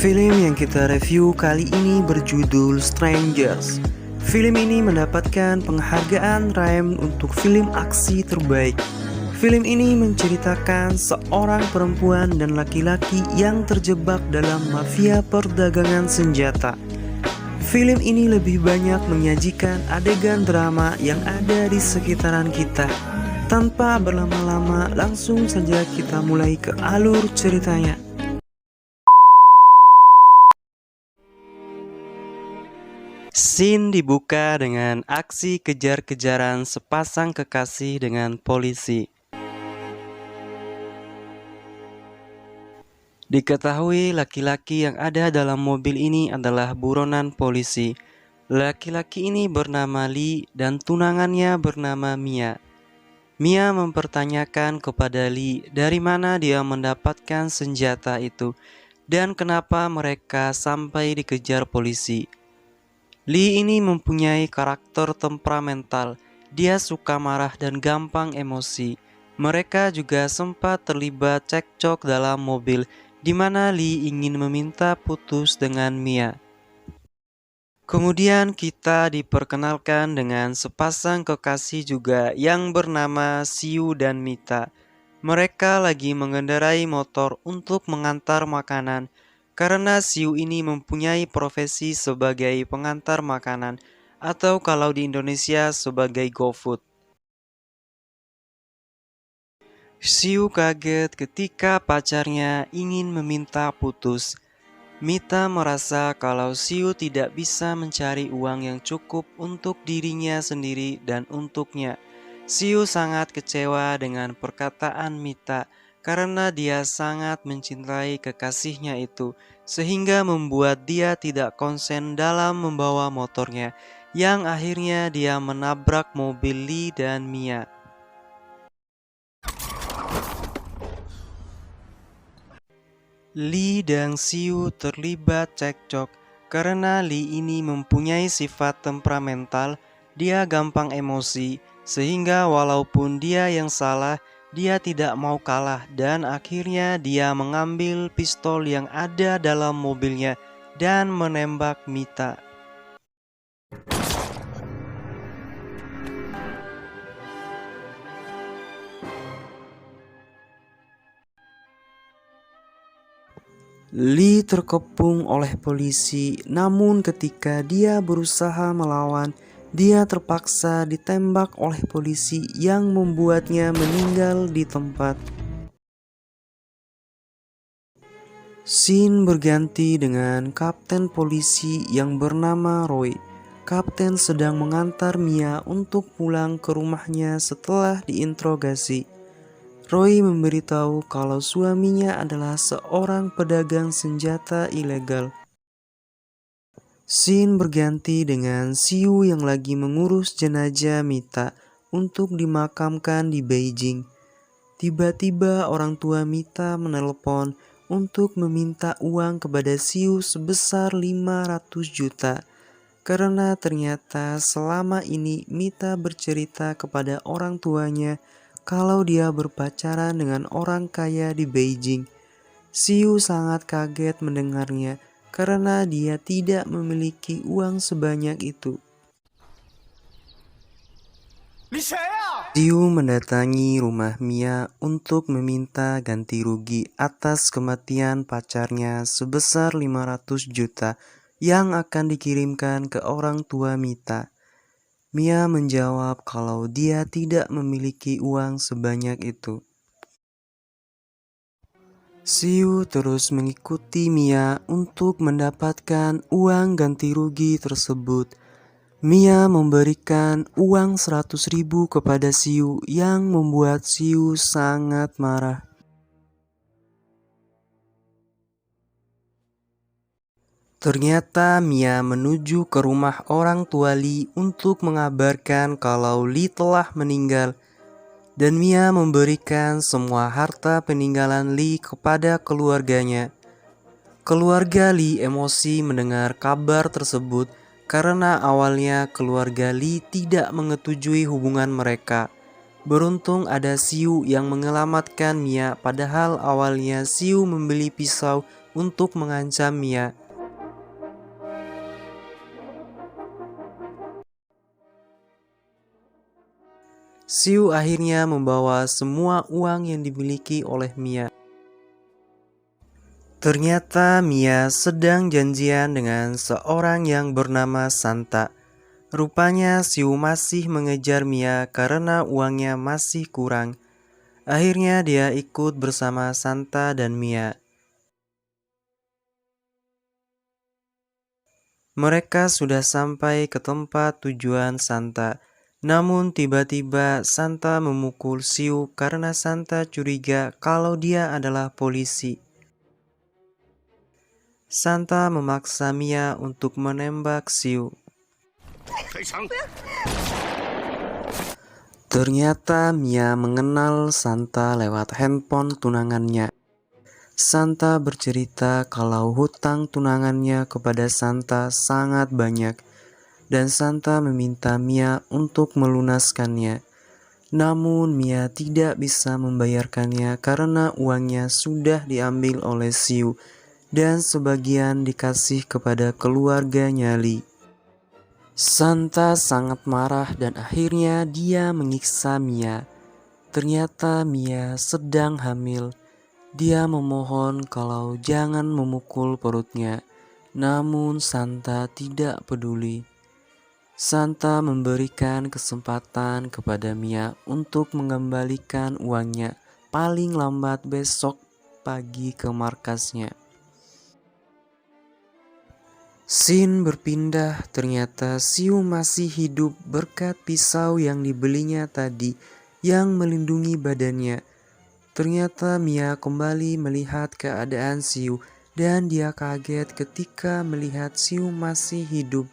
Film yang kita review kali ini berjudul Strangers. Film ini mendapatkan penghargaan RAIM untuk film aksi terbaik. Film ini menceritakan seorang perempuan dan laki-laki yang terjebak dalam mafia perdagangan senjata. Film ini lebih banyak menyajikan adegan drama yang ada di sekitaran kita. Tanpa berlama-lama, langsung saja kita mulai ke alur ceritanya. Scene dibuka dengan aksi kejar-kejaran sepasang kekasih dengan polisi. Diketahui laki-laki yang ada dalam mobil ini adalah buronan polisi. Laki-laki ini bernama Lee dan tunangannya bernama Mia. Mia mempertanyakan kepada Lee dari mana dia mendapatkan senjata itu dan kenapa mereka sampai dikejar polisi. Lee ini mempunyai karakter temperamental. Dia suka marah dan gampang emosi. Mereka juga sempat terlibat cekcok dalam mobil, di mana Lee ingin meminta putus dengan Mia. Kemudian kita diperkenalkan dengan sepasang kekasih juga yang bernama Siu dan Mita. Mereka lagi mengendarai motor untuk mengantar makanan. Karena Siu ini mempunyai profesi sebagai pengantar makanan atau kalau di Indonesia sebagai GoFood. Siu kaget ketika pacarnya ingin meminta putus. Mita merasa kalau Siu tidak bisa mencari uang yang cukup untuk dirinya sendiri dan untuknya. Siu sangat kecewa dengan perkataan Mita karena dia sangat mencintai kekasihnya itu, sehingga membuat dia tidak konsen dalam membawa motornya, yang akhirnya dia menabrak mobil Lee dan Mia. Lee dan Siu terlibat cekcok karena Lee ini mempunyai sifat temperamental. Dia gampang emosi, sehingga walaupun dia yang salah, dia tidak mau kalah dan akhirnya dia mengambil pistol yang ada dalam mobilnya dan menembak Mita. Lee terkepung oleh polisi, namun ketika dia berusaha melawan, dia terpaksa ditembak oleh polisi yang membuatnya meninggal di tempat. Scene berganti dengan kapten polisi yang bernama Roy. Kapten sedang mengantar Mia untuk pulang ke rumahnya setelah diinterogasi. Roy memberitahu kalau suaminya adalah seorang pedagang senjata ilegal. Scene berganti dengan Siu yang lagi mengurus jenazah Mita untuk dimakamkan di Beijing. Tiba-tiba orang tua Mita menelepon untuk meminta uang kepada Siu sebesar 500 juta. Karena ternyata selama ini Mita bercerita kepada orang tuanya kalau dia berpacaran dengan orang kaya di Beijing. Siu sangat kaget mendengarnya karena dia tidak memiliki uang sebanyak itu. Siu mendatangi rumah Mia untuk meminta ganti rugi atas kematian pacarnya sebesar 500 juta yang akan dikirimkan ke orang tua Mita. Mia menjawab kalau dia tidak memiliki uang sebanyak itu. Siu terus mengikuti Mia untuk mendapatkan uang ganti rugi tersebut. Mia memberikan uang 100.000 kepada Siu yang membuat Siu sangat marah. Ternyata Mia menuju ke rumah orang tua Lee untuk mengabarkan kalau Lee telah meninggal. Dan Mia memberikan semua harta peninggalan Lee kepada keluarganya. Keluarga Lee emosi mendengar kabar tersebut karena awalnya keluarga Lee tidak menyetujui hubungan mereka. Beruntung ada Siu yang menyelamatkan Mia, padahal awalnya Siu membeli pisau untuk mengancam Mia. Siu akhirnya membawa semua uang yang dimiliki oleh Mia. Ternyata Mia sedang janjian dengan seorang yang bernama Santa. Rupanya Siu masih mengejar Mia karena uangnya masih kurang. Akhirnya dia ikut bersama Santa dan Mia. Mereka sudah sampai ke tempat tujuan Santa. Namun tiba-tiba Santa memukul Siu karena Santa curiga kalau dia adalah polisi. Santa memaksa Mia untuk menembak Siu. Ternyata Mia mengenal Santa lewat handphone tunangannya. Santa bercerita kalau hutang tunangannya kepada Santa sangat banyak dan Santa meminta Mia untuk melunaskannya. Namun Mia tidak bisa membayarkannya karena uangnya sudah diambil oleh Siu dan sebagian dikasih kepada keluarganya Li. Santa sangat marah dan akhirnya dia menyiksa Mia. Ternyata Mia sedang hamil. Dia memohon kalau jangan memukul perutnya, namun Santa tidak peduli. Santa memberikan kesempatan kepada Mia untuk mengembalikan uangnya paling lambat besok pagi ke markasnya. Scene berpindah, ternyata Siu masih hidup berkat pisau yang dibelinya tadi yang melindungi badannya. Ternyata Mia kembali melihat keadaan Siu dan dia kaget ketika melihat Siu masih hidup.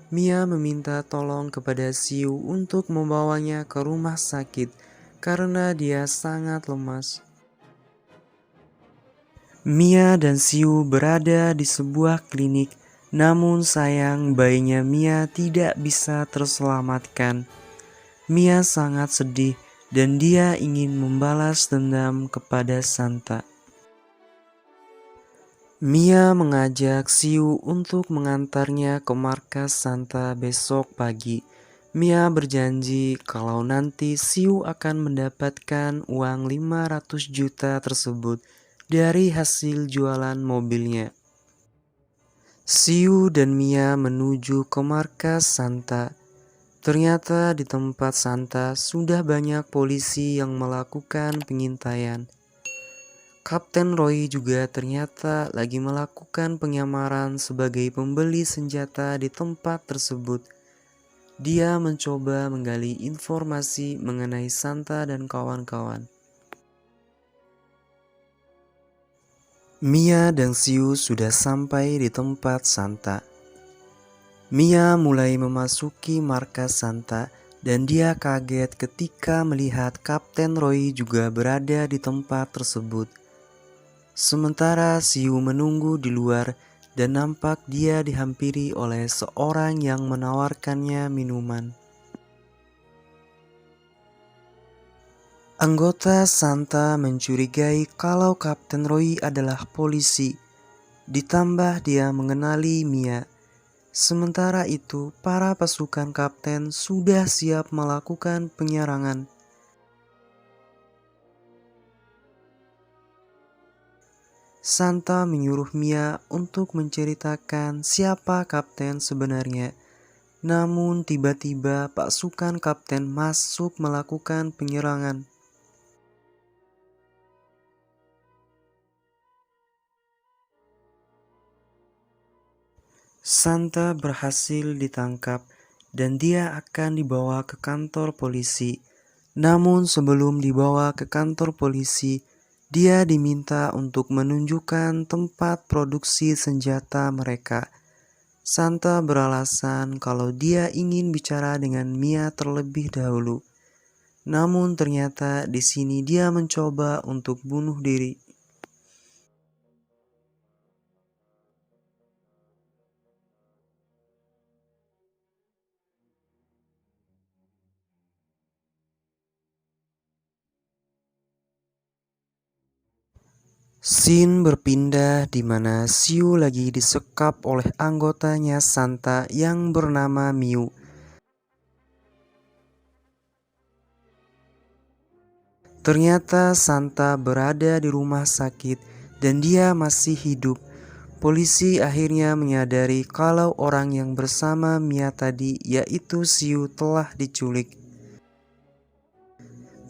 Mia meminta tolong kepada Siu untuk membawanya ke rumah sakit karena dia sangat lemas. Mia dan Siu berada di sebuah klinik, namun sayang bayinya Mia tidak bisa terselamatkan. Mia sangat sedih dan dia ingin membalas dendam kepada Santa. Mia mengajak Siu untuk mengantarnya ke markas Santa besok pagi. Mia berjanji kalau nanti Siu akan mendapatkan uang 500 juta tersebut dari hasil jualan mobilnya. Siu dan Mia menuju ke markas Santa. Ternyata di tempat Santa sudah banyak polisi yang melakukan pengintaian. Kapten Roy juga ternyata lagi melakukan penyamaran sebagai pembeli senjata di tempat tersebut. Dia mencoba menggali informasi mengenai Santa dan kawan-kawan. Mia dan Siu sudah sampai di tempat Santa. Mia mulai memasuki markas Santa dan dia kaget ketika melihat Kapten Roy juga berada di tempat tersebut. Sementara Siu menunggu di luar dan nampak dia dihampiri oleh seorang yang menawarkannya minuman. Anggota Santa mencurigai kalau Kapten Roy adalah polisi, ditambah dia mengenali Mia. Sementara itu, para pasukan kapten sudah siap melakukan penyerangan. Santa menyuruh Mia untuk menceritakan siapa kapten sebenarnya. Namun tiba-tiba pasukan kapten masuk melakukan penyerangan. Santa berhasil ditangkap dan dia akan dibawa ke kantor polisi. Namun sebelum dibawa ke kantor polisi, dia diminta untuk menunjukkan tempat produksi senjata mereka. Santa beralasan kalau dia ingin bicara dengan Mia terlebih dahulu. Namun ternyata di sini dia mencoba untuk bunuh diri. Scene berpindah di mana Siu lagi disekap oleh anggotanya Santa yang bernama Miu. Ternyata Santa berada di rumah sakit dan dia masih hidup. Polisi akhirnya menyadari kalau orang yang bersama Mia tadi, yaitu Siu, telah diculik.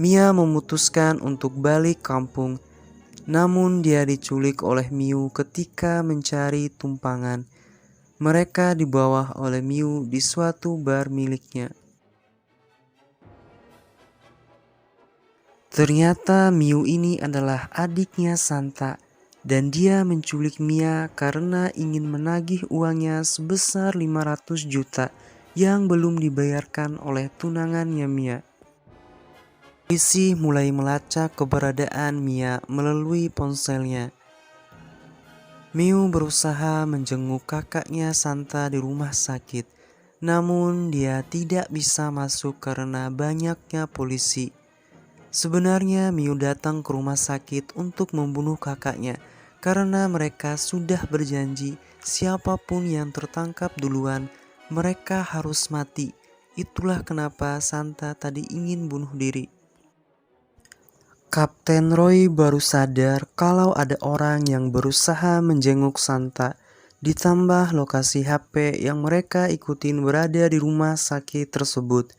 Mia memutuskan untuk balik kampung, namun dia diculik oleh Miu ketika mencari tumpangan. Mereka dibawa oleh Miu di suatu bar miliknya. Ternyata Miu ini adalah adiknya Santa, dan dia menculik Mia karena ingin menagih uangnya sebesar 500 juta yang belum dibayarkan oleh tunangannya Mia. Polisi mulai melacak keberadaan Mia melalui ponselnya. Miu berusaha menjenguk kakaknya Santa di rumah sakit, namun dia tidak bisa masuk karena banyaknya polisi. Sebenarnya Miu datang ke rumah sakit untuk membunuh kakaknya karena mereka sudah berjanji siapapun yang tertangkap duluan, mereka harus mati. Itulah kenapa Santa tadi ingin bunuh diri. Kapten Roy baru sadar kalau ada orang yang berusaha menjenguk Santa. Ditambah lokasi HP yang mereka ikutin berada di rumah sakit tersebut.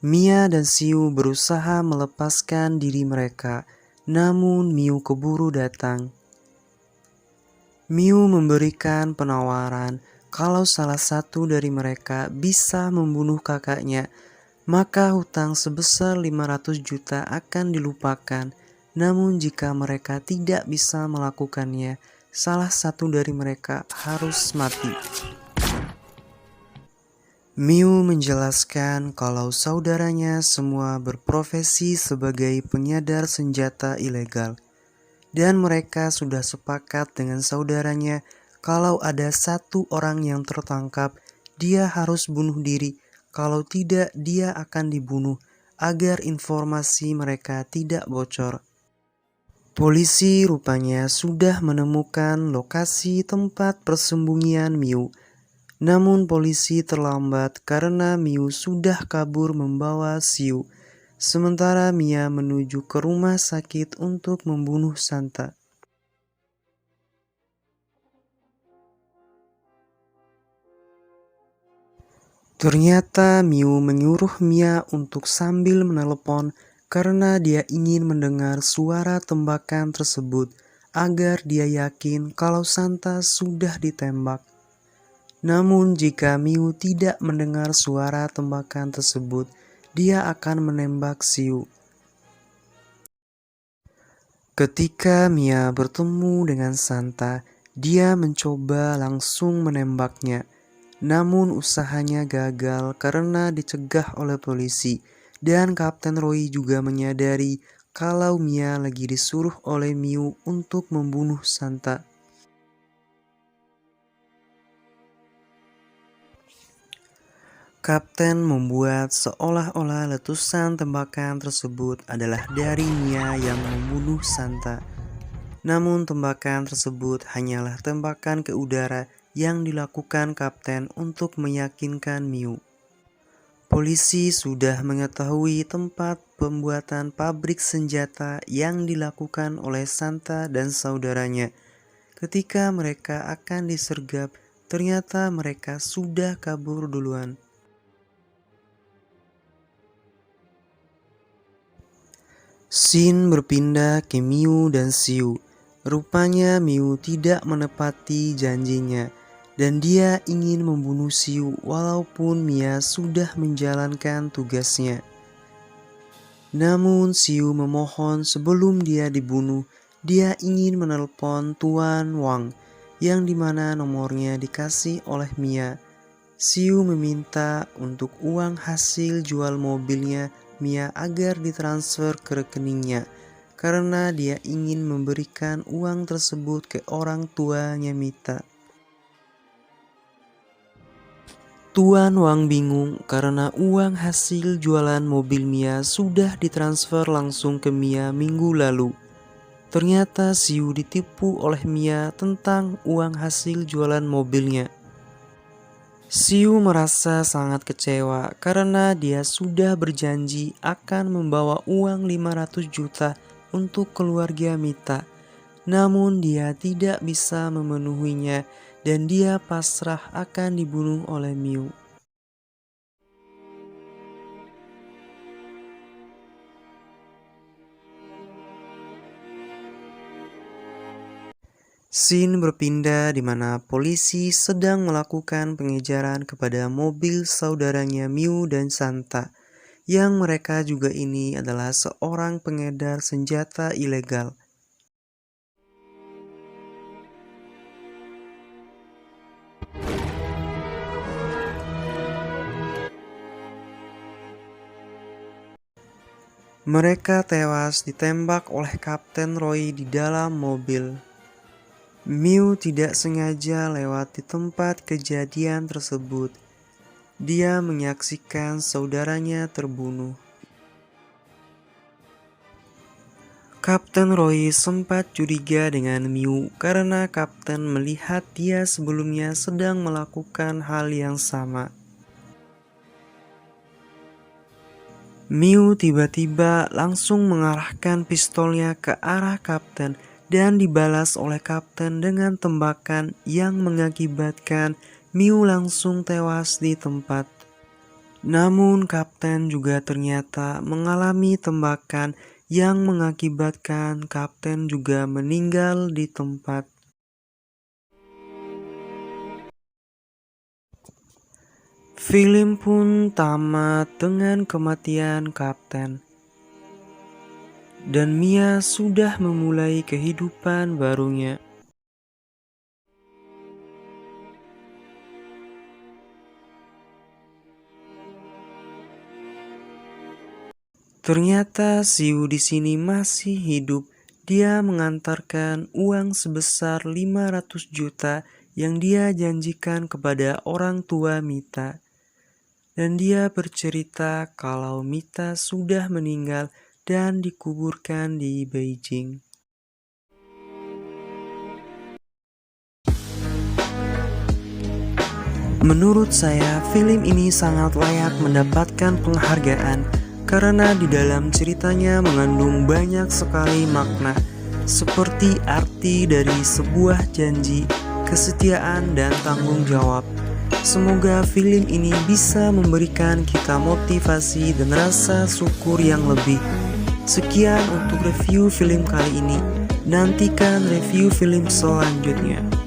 Mia dan Siu berusaha melepaskan diri mereka, namun Miu keburu datang. Miu memberikan penawaran kalau salah satu dari mereka bisa membunuh kakaknya, maka hutang sebesar 500 juta akan dilupakan. Namun jika mereka tidak bisa melakukannya, salah satu dari mereka harus mati. Miu menjelaskan kalau saudaranya semua berprofesi sebagai penyadar senjata ilegal, dan mereka sudah sepakat dengan saudaranya kalau ada satu orang yang tertangkap, dia harus bunuh diri, kalau tidak dia akan dibunuh, agar informasi mereka tidak bocor. Polisi rupanya sudah menemukan lokasi tempat persembunyian Miu. Namun polisi terlambat karena Miu sudah kabur membawa Siu, sementara Mia menuju ke rumah sakit untuk membunuh Santa. Ternyata Miu menyuruh Mia untuk sambil menelepon karena dia ingin mendengar suara tembakan tersebut agar dia yakin kalau Santa sudah ditembak. Namun jika Miu tidak mendengar suara tembakan tersebut, dia akan menembak Siu. Ketika Mia bertemu dengan Santa, dia mencoba langsung menembaknya. Namun usahanya gagal karena dicegah oleh polisi, dan Kapten Roy juga menyadari kalau Mia lagi disuruh oleh Miu untuk membunuh Santa. Kapten membuat seolah-olah letusan tembakan tersebut adalah dari Mia yang membunuh Santa. Namun tembakan tersebut hanyalah tembakan ke udara yang dilakukan Kapten untuk meyakinkan Miu. Polisi sudah mengetahui tempat pembuatan pabrik senjata yang dilakukan oleh Santa dan saudaranya. Ketika mereka akan disergap, ternyata mereka sudah kabur duluan. Scene berpindah ke Miu dan Siu. Rupanya Miu tidak menepati janjinya, dan dia ingin membunuh Siu walaupun Mia sudah menjalankan tugasnya. Namun Siu memohon sebelum dia dibunuh, dia ingin menelpon Tuan Wang, yang dimana nomornya dikasih oleh Mia. Siu meminta untuk uang hasil jual mobilnya Mia agar ditransfer ke rekeningnya, karena dia ingin memberikan uang tersebut ke orang tuanya Mita. Tuan Wang bingung karena uang hasil jualan mobil Mia sudah ditransfer langsung ke Mia minggu lalu. Ternyata Siu ditipu oleh Mia tentang uang hasil jualan mobilnya. Siu merasa sangat kecewa karena dia sudah berjanji akan membawa uang 500 juta untuk keluarga Mita. Namun dia tidak bisa memenuhinya dan dia pasrah akan dibunuh oleh Miu. Scene berpindah di mana polisi sedang melakukan pengejaran kepada mobil saudaranya Miu dan Santa, yang mereka juga ini adalah seorang pengedar senjata ilegal. Mereka tewas ditembak oleh Kapten Roy di dalam mobil. Miu tidak sengaja lewat di tempat kejadian tersebut. Dia menyaksikan saudaranya terbunuh. Kapten Roy sempat curiga dengan Miu karena Kapten melihat dia sebelumnya sedang melakukan hal yang sama. Miu tiba-tiba langsung mengarahkan pistolnya ke arah Kapten dan dibalas oleh Kapten dengan tembakan yang mengakibatkan Miu langsung tewas di tempat. Namun Kapten juga ternyata mengalami tembakan yang mengakibatkan Kapten juga meninggal di tempat. Film pun tamat dengan kematian Kapten. Dan Mia sudah memulai kehidupan barunya. Ternyata Siu di sini masih hidup. Dia mengantarkan uang sebesar 500 juta yang dia janjikan kepada orang tua Mita. Dan dia bercerita kalau Mita sudah meninggal dan dikuburkan di Beijing. Menurut saya, film ini sangat layak mendapatkan penghargaan karena di dalam ceritanya mengandung banyak sekali makna, seperti arti dari sebuah janji, kesetiaan, dan tanggung jawab. Semoga film ini bisa memberikan kita motivasi dan rasa syukur yang lebih. Sekian untuk review film kali ini. Nantikan review film selanjutnya.